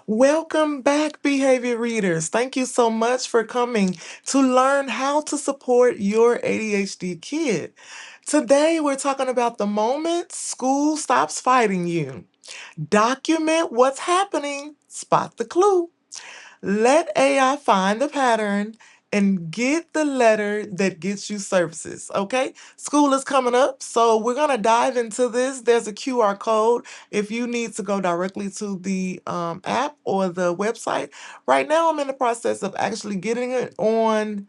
Welcome back, behavior readers. Thank you so much for coming to learn how to support your ADHD kid. Today, we're talking about the moment school stops fighting you. Document what's happening, spot the clue. Let AI find the pattern and get the letter that gets you services. Okay? School is coming up, so we're going to dive into this. There's a QR code if you need to go directly to the app or the website. Right now, I'm in the process of actually getting it on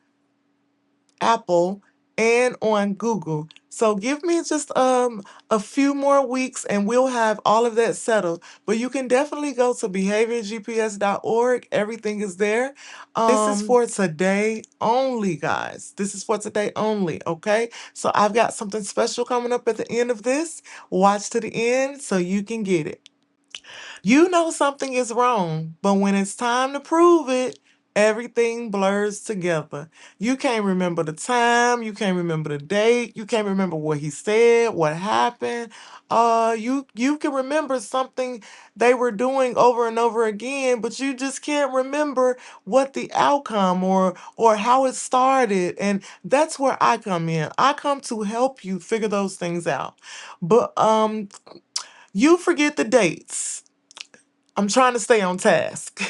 Apple and on Google. So give me just a few more weeks and we'll have all of that settled. But you can definitely go to behaviorgps.org. Everything is there. This is for today only, guys. This is for today only, okay? So I've got something special coming up at the end of this. Watch to the end so you can get it. You know something is wrong, but when it's time to prove it, everything blurs together. You can't remember the time, you can't remember the date, you can't remember what he said, what happened. You can remember something they were doing over and over again, but you just can't remember what the outcome or how it started. And that's where I come in. I come to help you figure those things out. But you forget the dates. I'm trying to stay on task.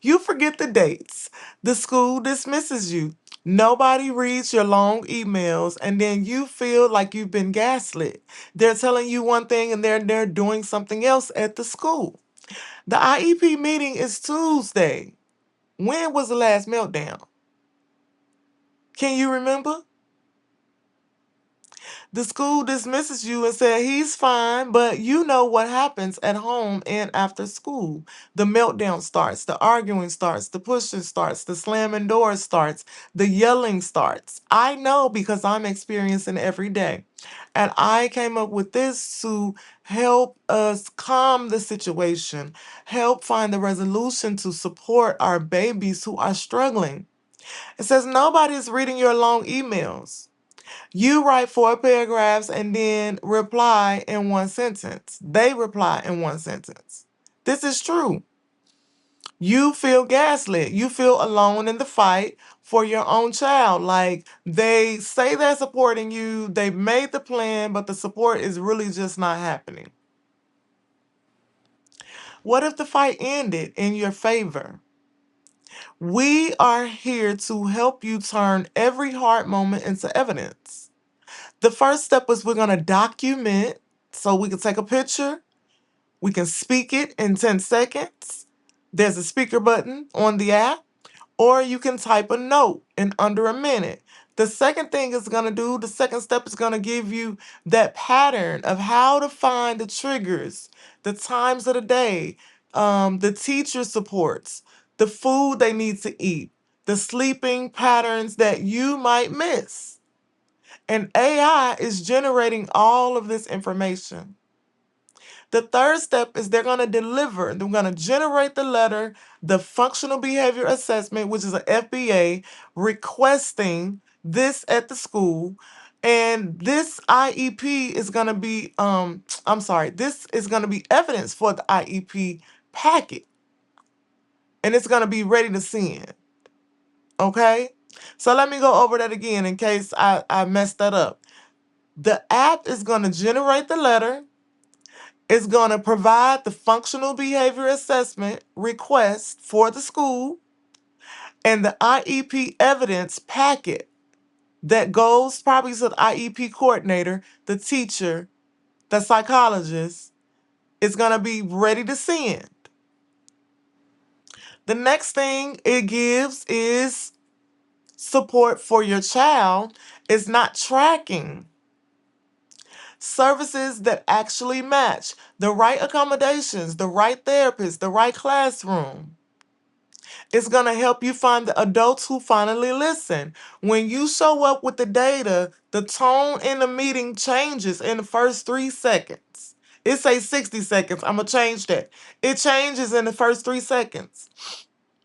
You forget the dates. The school dismisses you. Nobody reads your long emails, and then you feel like you've been gaslit. They're telling you one thing and they're doing something else at the school. The IEP meeting is Tuesday. When was the last meltdown? Can you remember? The school dismisses you and said he's fine, but you know what happens at home and after school. The meltdown starts, the arguing starts, the pushing starts, the slamming doors starts, the yelling starts. I know because I'm experiencing every day. And I came up with this to help us calm the situation, help find the resolution to support our babies who are struggling. It says nobody's reading your long emails. You write four paragraphs and then reply in one sentence. They reply in one sentence. This is true. You feel gaslit. You feel alone in the fight for your own child. Like they say they're supporting you, they've made the plan, but the support is really just not happening. What if the fight ended in your favor? We are here to help you turn every hard moment into evidence. The first step is we're going to document so we can take a picture. We can speak it in 10 seconds. There's a speaker button on the app, or you can type a note in under a minute. The second thing it's going to do, the second step is going to give you that pattern of how to find the triggers, the times of the day, the teacher supports, the food they need to eat, the sleeping patterns that you might miss. And AI is generating all of this information. The third step is they're going to deliver. They're going to generate the letter, the functional behavior assessment, which is an FBA, requesting this at the school. And this IEP is going to be, this is going to be evidence for the IEP packet. And it's going to be ready to send. Okay? So let me go over that again in case I messed that up. The app is going to generate the letter. It's going to provide the functional behavior assessment request for the school and the IEP evidence packet that goes probably to the IEP coordinator, the teacher, the psychologist. Is going to be ready to send. The next thing it gives is support for your child. It's not tracking. Services that actually match the right accommodations, the right therapist, the right classroom. It's going to help you find the adults who finally listen. When you show up with the data, the tone in the meeting changes in the first 3 seconds. It says 60 seconds. I'm going to change that. It changes in the first 3 seconds.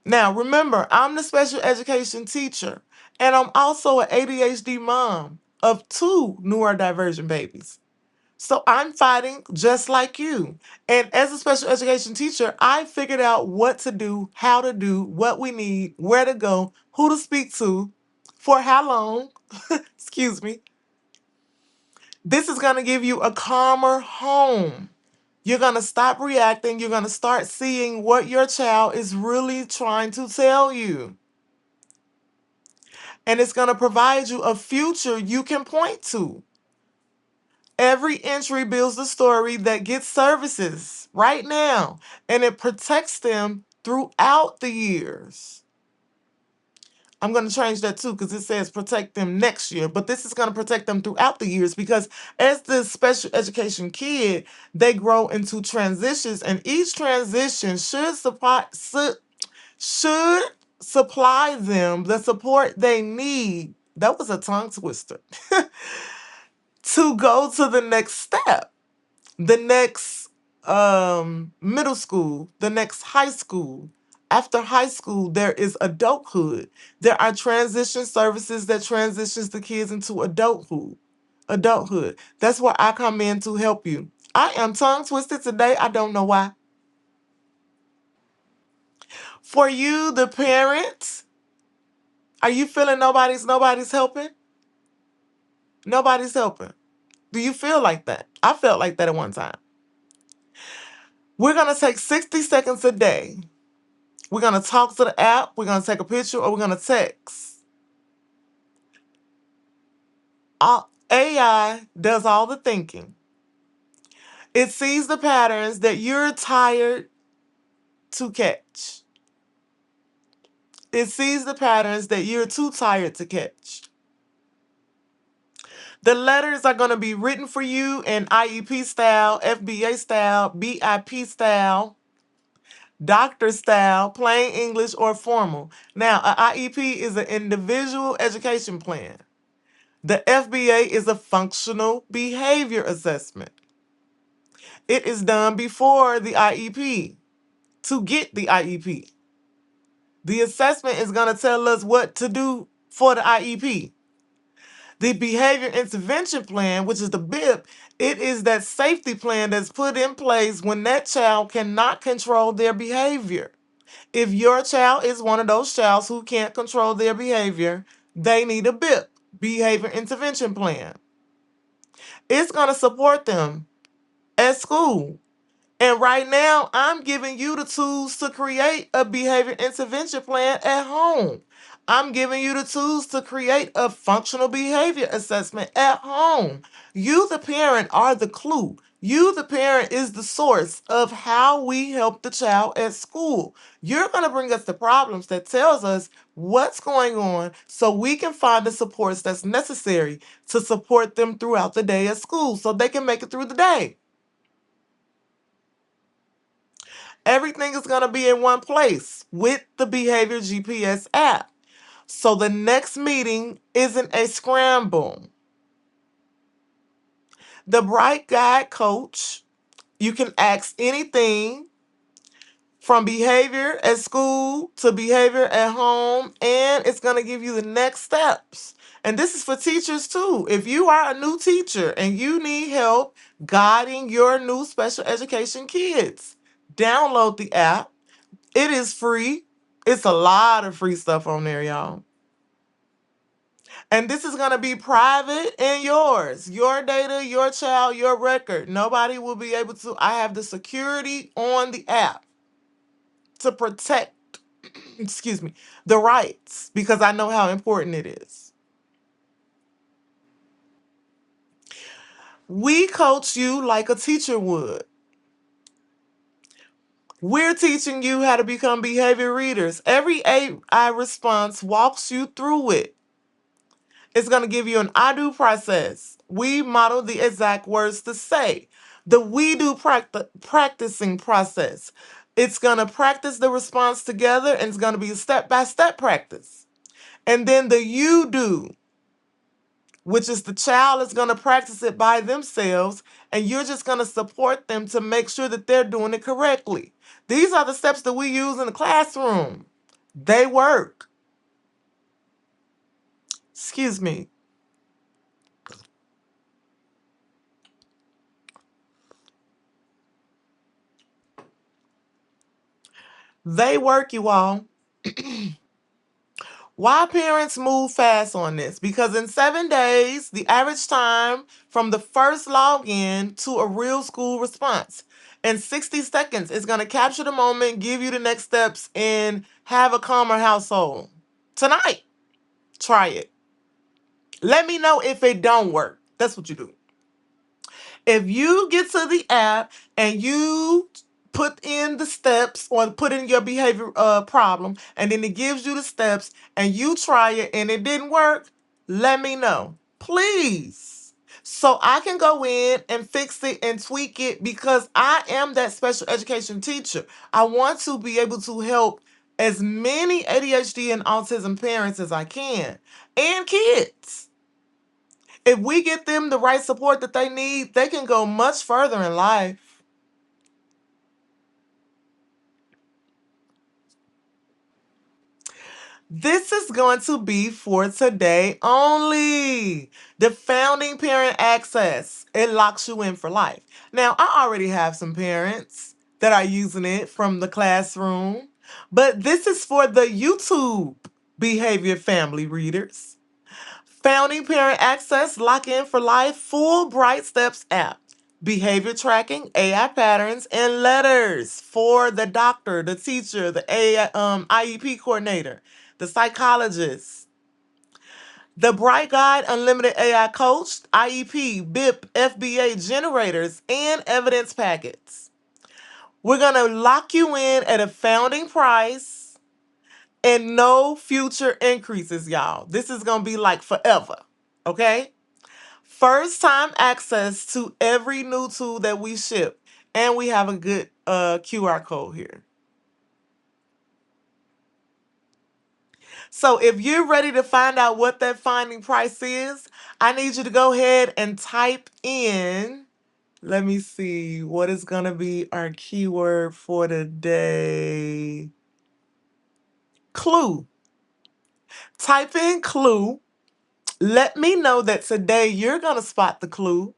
Now, remember, I'm the special education teacher, and I'm also an ADHD mom of two neurodivergent babies. So I'm fighting just like you. And as a special education teacher, I figured out what to do, how to do, what we need, where to go, who to speak to, for how long. Excuse me. This is going to give you a calmer home. You're going to stop reacting. You're going to start seeing what your child is really trying to tell you. And it's going to provide you a future you can point to. Every entry builds the story that gets services right now, and it protects them throughout the years. I'm going to change that too because it says protect them next year, but this is going to protect them throughout the years because as the special education kid, they grow into transitions, and each transition should supply them the support they need. That was a tongue twister. To go to the next step, the next middle school, the next high school. After high school, there is adulthood. There are transition services that transitions the kids into adulthood. Adulthood. That's where I come in to help you. I am tongue twisted today. I don't know why. For you, the parents, are you feeling nobody's helping? Nobody's helping. Do you feel like that? I felt like that at one time. We're gonna take 60 seconds a day. We're going to talk to the app, we're going to take a picture, or we're going to text. AI does all the thinking. It sees the patterns that you're tired to catch. It sees the patterns that you're too tired to catch. The letters are going to be written for you in IEP style, FBA style, BIP style, doctor style, plain English, or formal. Now, an IEP is an individual education plan. The FBA is a functional behavior assessment. It is done before the IEP to get the IEP. The assessment is going to tell us what to do for the IEP. The behavior intervention plan, which is the BIP, it is that safety plan that's put in place when that child cannot control their behavior. If your child is one of those childs who can't control their behavior, they need a BIP, behavior intervention plan. It's going to support them at school. And right now, I'm giving you the tools to create a behavior intervention plan at home. I'm giving you the tools to create a functional behavior assessment at home. You, the parent, are the clue. You, the parent, is the source of how we help the child at school. You're going to bring us the problems that tells us what's going on so we can find the supports that's necessary to support them throughout the day at school so they can make it through the day. Everything is going to be in one place with the Behavior GPS app. So the next meeting isn't a scramble. The Bright Guide Coach, you can ask anything from behavior at school to behavior at home, and it's going to give you the next steps. And this is for teachers too. If you are a new teacher and you need help guiding your new special education kids, download the app. It is free. It's a lot of free stuff on there, y'all. And this is going to be private and yours. Your data, your child, your record. Nobody will be able to. I have the security on the app to protect, excuse me, the rights because I know how important it is. We coach you like a teacher would. We're teaching you how to become behavior readers. Every AI response walks you through it. It's going to give you an I do process. We model the exact words to say. The we do practicing process. It's going to practice the response together and it's going to be a step by step practice. And then the you do, which is the child is going to practice it by themselves and you're just going to support them to make sure that they're doing it correctly. These are the steps that we use in the classroom. They work. Excuse me. They work, you all. Why parents move fast on this? Because in 7 days, the average time from the first login to a real school response. In 60 seconds, it's going to capture the moment, give you the next steps, and have a calmer household. Tonight, try it. Let me know if it don't work. That's what you do. If you get to the app and you put in the steps or put in your behavior problem, and then it gives you the steps and you try it and it didn't work, let me know, please, so I can go in and fix it and tweak it, because I am that special education teacher. I want to be able to help as many ADHD and autism parents as I can, and kids. If we get them the right support that they need, they can go much further in life. This is going to be for today only. The founding parent access. It locks you in for life. Now, I already have some parents that are using it from the classroom, but this is for the YouTube behavior family readers. Founding Parent Access, Lock In for Life, full Bright Steps app. Behavior tracking, AI patterns, and letters for the doctor, the teacher, the IEP coordinator, the psychologist. The Bright Guide, Unlimited AI Coach, IEP, BIP, FBA generators, and evidence packets. We're going to lock you in at a founding price and no future increases, y'all. This is going to be like forever, okay? First time access to every new tool that we ship. And we have a good QR code here. So if you're ready to find out what that finding price is, I need you to go ahead and type in, let me see, what is going to be our keyword for today? Clue. Type in clue. Let me know that today you're going to spot the clue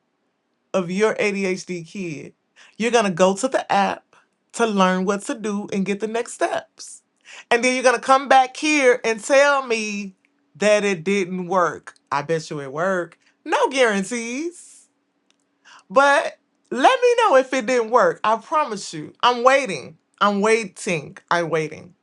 of your ADHD kid. You're going to go to the app to learn what to do and get the next steps. And then you're going to come back here and tell me that it didn't work. I bet you it worked. No guarantees. But let me know if it didn't work. I promise you. I'm waiting. I'm waiting. I'm waiting.